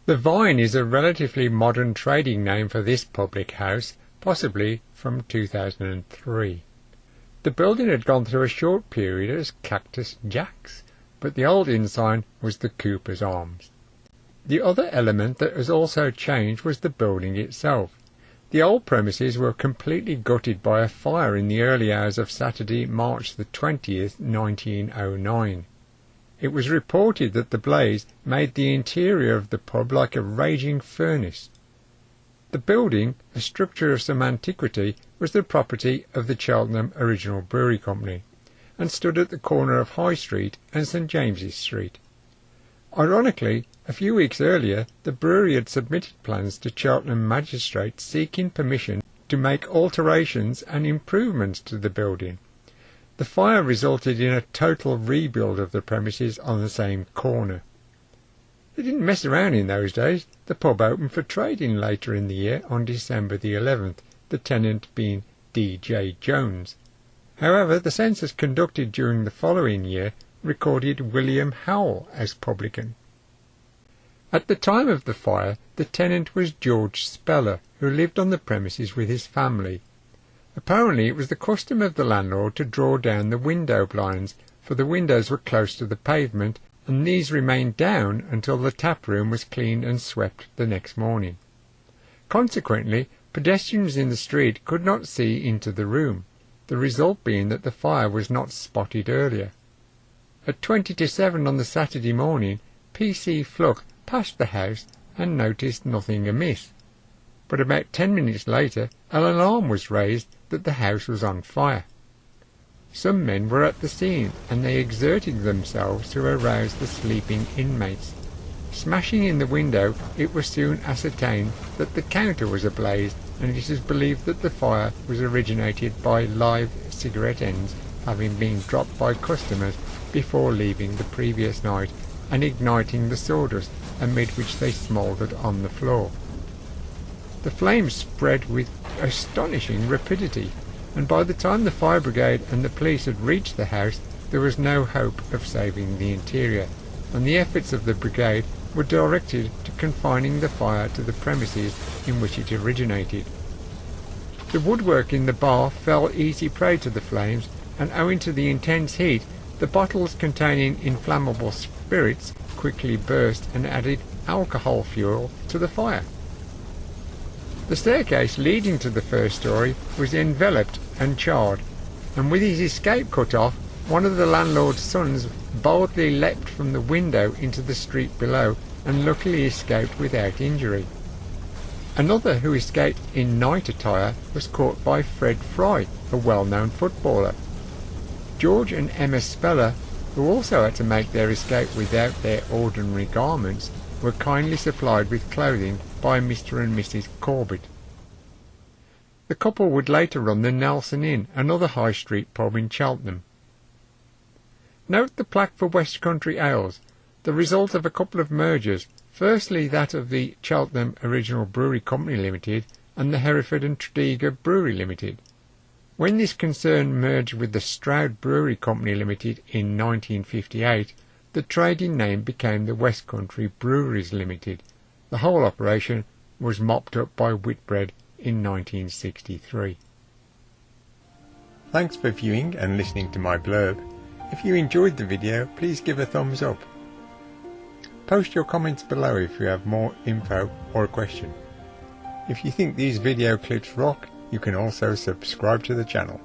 The Vine is a relatively modern trading name for this public house, possibly from 2003. The building had gone through a short period as Cactus Jack's, but the old inn sign was the Cooper's Arms. The other element that has also changed was the building itself. The old premises were completely gutted by a fire in the early hours of Saturday, March the 20th, 1909. It was reported that the blaze made the interior of the pub like a raging furnace. The building, a structure of some antiquity, was the property of the Cheltenham Original Brewery Company, and stood at the corner of High Street and St James's Street. Ironically, a few weeks earlier, the brewery had submitted plans to Cheltenham magistrates seeking permission to make alterations and improvements to the building. The fire resulted in a total rebuild of the premises on the same corner. They didn't mess around in those days. The pub opened for trading later in the year on December the 11th, the tenant being D.J. Jones. However, the census conducted during the following year recorded William Howell as publican. At the time of the fire, the tenant was George Speller, who lived on the premises with his family. Apparently it was the custom of the landlord to draw down the window blinds, for the windows were close to the pavement, and these remained down until the tap room was cleaned and swept the next morning. Consequently, pedestrians in the street could not see into the room, the result being that the fire was not spotted earlier. At 20 to 7 on the Saturday morning, P.C. Fluck passed the house and noticed nothing amiss. But about 10 minutes later, an alarm was raised that the house was on fire. Some men were at the scene, and they exerted themselves to arouse the sleeping inmates. Smashing in the window, it was soon ascertained that the counter was ablaze, and it is believed that the fire was originated by live cigarette ends having been dropped by customers before leaving the previous night and igniting the sawdust amid which they smouldered on the floor. The flames spread with astonishing rapidity, and by the time the fire brigade and the police had reached the house, there was no hope of saving the interior, and the efforts of the brigade were directed to confining the fire to the premises in which it originated. The woodwork in the bar fell easy prey to the flames, and owing to the intense heat, the bottles containing inflammable spirits quickly burst and added alcohol fuel to the fire. The staircase leading to the first story was enveloped and charred, and with his escape cut off, one of the landlord's sons boldly leapt from the window into the street below and luckily escaped without injury. Another who escaped in night attire was caught by Fred Fry, a well-known footballer. George and Emma Speller, who also had to make their escape without their ordinary garments, were kindly supplied with clothing by Mr. and Mrs. Corbett. The couple would later run the Nelson Inn, another high street pub in Cheltenham. Note the plaque for West Country Ales, the result of a couple of mergers, firstly that of the Cheltenham Original Brewery Company Limited and the Hereford and Tredegar Brewery Limited. When this concern merged with the Stroud Brewery Company Limited in 1958, the trading name became the West Country Breweries Limited. The whole operation was mopped up by Whitbread in 1963. Thanks for viewing and listening to my blurb. If you enjoyed the video, please give a thumbs up. Post your comments below if you have more info or a question. If you think these video clips rock, you can also subscribe to the channel.